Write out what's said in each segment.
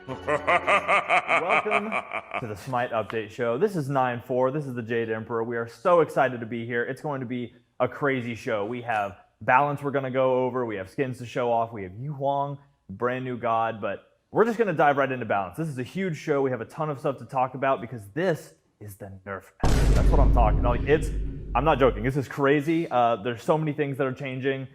Welcome to the Smite Update Show. This is 9-4. This is the Jade Emperor. We are so excited to be here. It's going to be a crazy show. We have balance we're going to go over. We have skins to show off. We have Yu Huang, brand new god. But we're just going to dive right into balance. This is a huge show. We have a ton of stuff to talk about because this is the nerf patch. That's what I'm talking about. I'm not joking. This is crazy. There's so many things that are changing.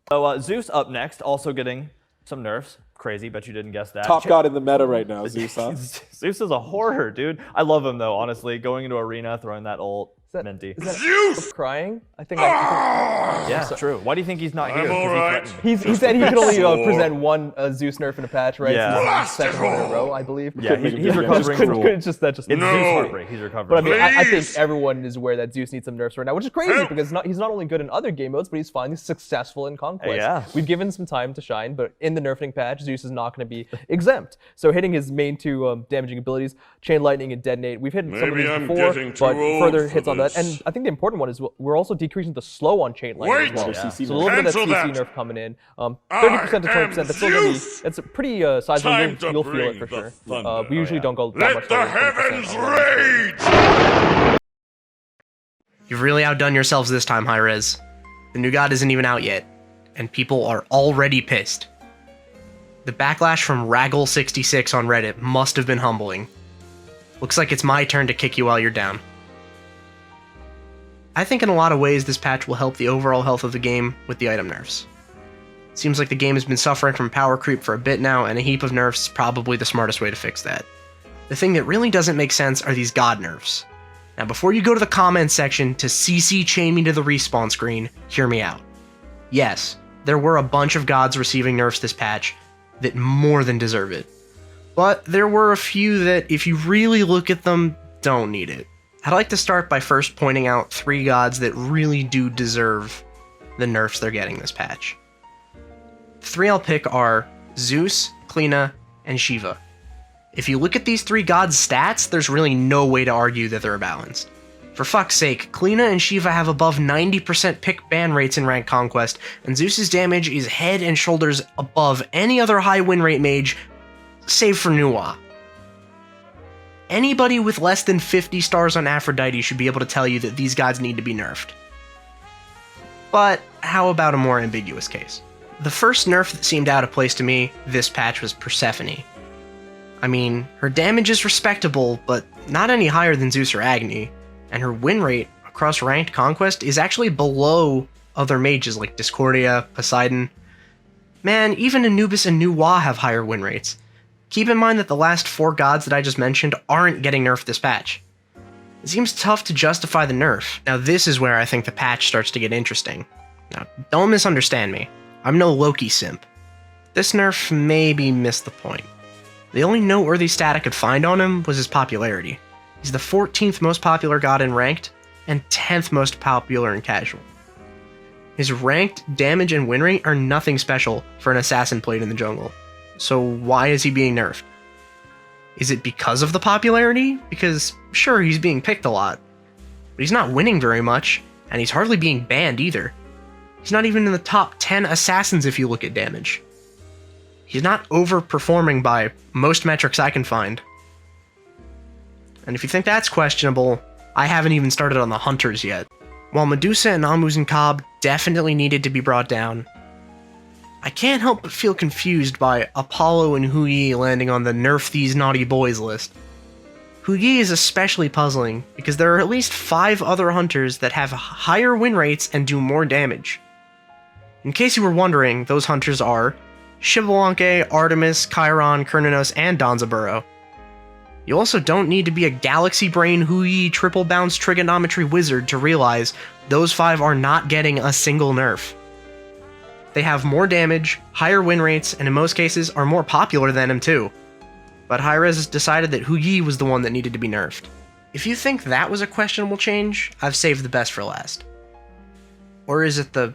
So Zeus up next, also getting some nerfs. Crazy, bet you didn't guess that. Top god in the meta right now, Zeus. Huh? Zeus is a horror, dude. I love him though, honestly. Going into arena, throwing that ult, minty. Is that Zeus crying? I think. Yeah, true. Why do you think he's not here? He said he could only present one Zeus nerf in a patch, right? Yeah. So second one in a row, I believe. Yeah, he's recovering from It's just Zeus heartbreak. He's recovering. But I mean, I think everyone is aware that Zeus needs some nerfs right now, which is crazy because he's not only good in other game modes, but he's finally successful in Conquest. Yeah. We've given him some time to shine, but in the nerfing patch, Zeus is not going to be exempt. So hitting his main two damaging abilities, Chain Lightning and Detonate, we've hit some of these before, but further hits on that. And I think the important one is we're also decreasing the slow on Chain Lightning as well. Yeah. So a little bit of that CC nerf coming in. 30% to 20%, that's still going to be, it's a pretty sizable, you'll feel it for sure. We usually don't go that much lower than 20% rage! You've really outdone yourselves this time, Hi-Rez. The new god isn't even out yet, and people are already pissed. The backlash from Raggle66 on Reddit must have been humbling. Looks like it's my turn to kick you while you're down. I think in a lot of ways this patch will help the overall health of the game with the item nerfs. Seems like the game has been suffering from power creep for a bit now, and a heap of nerfs is probably the smartest way to fix that. The thing that really doesn't make sense are these god nerfs. Now before you go to the comments section to CC chain me to the respawn screen, hear me out. Yes, there were a bunch of gods receiving nerfs this patch that more than deserve it. But there were a few that, if you really look at them, don't need it. I'd like to start by first pointing out 3 gods that really do deserve the nerfs they're getting this patch. The 3 I'll pick are Zeus, Kleena, and Shiva. If you look at these 3 gods' stats, there's really no way to argue that they're balanced. For fuck's sake, Kleena and Shiva have above 90% pick ban rates in Ranked Conquest, and Zeus's damage is head and shoulders above any other high win rate mage, save for Nuwa. Anybody with less than 50 stars on Aphrodite should be able to tell you that these gods need to be nerfed. But how about a more ambiguous case? The first nerf that seemed out of place to me this patch was Persephone. I mean, her damage is respectable, but not any higher than Zeus or Agni, and her win rate across Ranked Conquest is actually below other mages like Discordia, Poseidon. Man, even Anubis and Nuwa have higher win rates. Keep in mind that the last 4 gods that I just mentioned aren't getting nerfed this patch. It seems tough to justify the nerf. Now this is where I think the patch starts to get interesting. Now, don't misunderstand me. I'm no Loki simp. This nerf maybe missed the point. The only noteworthy stat I could find on him was his popularity. He's the 14th most popular god in Ranked, and 10th most popular in Casual. His Ranked damage and win rate are nothing special for an assassin played in the jungle. So why is he being nerfed? Is it because of the popularity? Because sure, he's being picked a lot, but he's not winning very much, and he's hardly being banned either. He's not even in the top 10 assassins if you look at damage. He's not overperforming by most metrics I can find. And if you think that's questionable, I haven't even started on the hunters yet. While Medusa and Amu's and Cobb definitely needed to be brought down, I can't help but feel confused by Apollo and Hu Yi landing on the Nerf These Naughty Boys list. Hu Yi is especially puzzling because there are at least 5 other hunters that have higher win rates and do more damage. In case you were wondering, those hunters are Xbalanque, Artemis, Chiron, Cernunnos, and Danzaburou. You also don't need to be a Galaxy Brain Hu Yi triple bounce trigonometry wizard to realize those 5 are not getting a single nerf. They have more damage, higher win rates, and in most cases are more popular than him too. But Hi-Rez decided that Hu Yi was the one that needed to be nerfed. If you think that was a questionable change, I've saved the best for last. Or is it the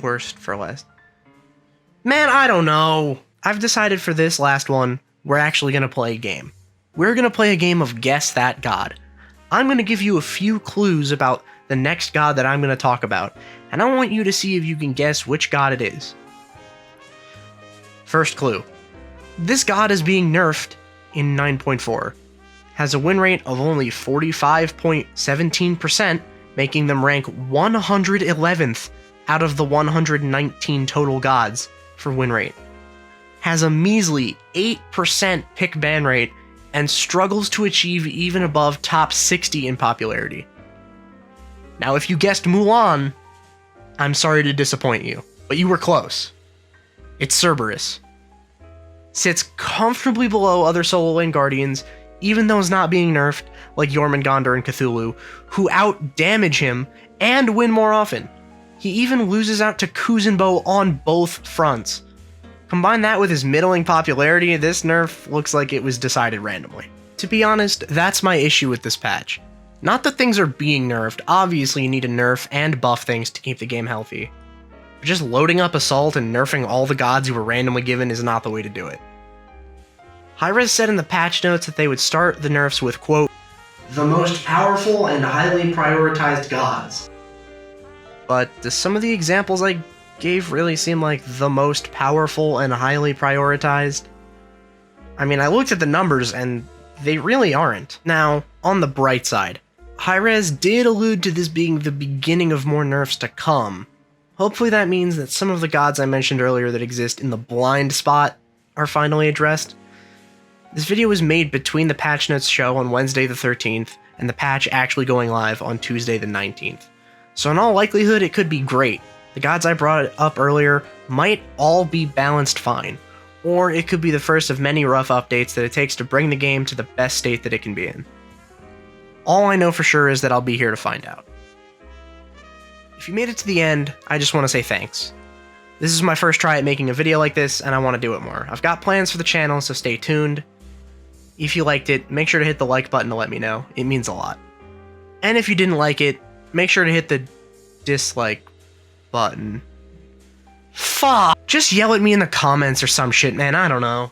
worst for last? Man, I don't know. I've decided for this last one, we're actually going to play a game. We're going to play a game of Guess That God. I'm going to give you a few clues about the next god that I'm going to talk about, and I want you to see if you can guess which god it is. First clue. This god is being nerfed in 9.4, has a win rate of only 45.17%, making them rank 111th out of the 119 total gods for win rate, has a measly 8% pick ban rate, and struggles to achieve even above top 60 in popularity. Now, if you guessed Mulan, I'm sorry to disappoint you, but you were close. It's Cerberus. Sits comfortably below other solo lane guardians, even though it's not being nerfed, like Jormungandr and Cthulhu, who out-damage him and win more often. He even loses out to Kuzenbo on both fronts. Combine that with his middling popularity, this nerf looks like it was decided randomly. To be honest, that's my issue with this patch. Not that things are being nerfed, obviously you need to nerf and buff things to keep the game healthy. But just loading up Assault and nerfing all the gods you were randomly given is not the way to do it. Hi-Rez said in the patch notes that they would start the nerfs with, quote, "the most powerful and highly prioritized gods." But do some of the examples I gave really seem like the most powerful and highly prioritized? I mean, I looked at the numbers and they really aren't. Now, on the bright side, Hi-Rez did allude to this being the beginning of more nerfs to come. Hopefully that means that some of the gods I mentioned earlier that exist in the blind spot are finally addressed. This video was made between the patch notes show on Wednesday the 13th and the patch actually going live on Tuesday the 19th. So in all likelihood, it could be great. The gods I brought up earlier might all be balanced fine, or it could be the first of many rough updates that it takes to bring the game to the best state that it can be in. All I know for sure is that I'll be here to find out. If you made it to the end, I just want to say thanks. This is my first try at making a video like this, and I want to do it more. I've got plans for the channel, so stay tuned. If you liked it, make sure to hit the like button to let me know. It means a lot. And if you didn't like it, make sure to hit the dislike button. Fuck! Just yell at me in the comments or some shit, man. I don't know.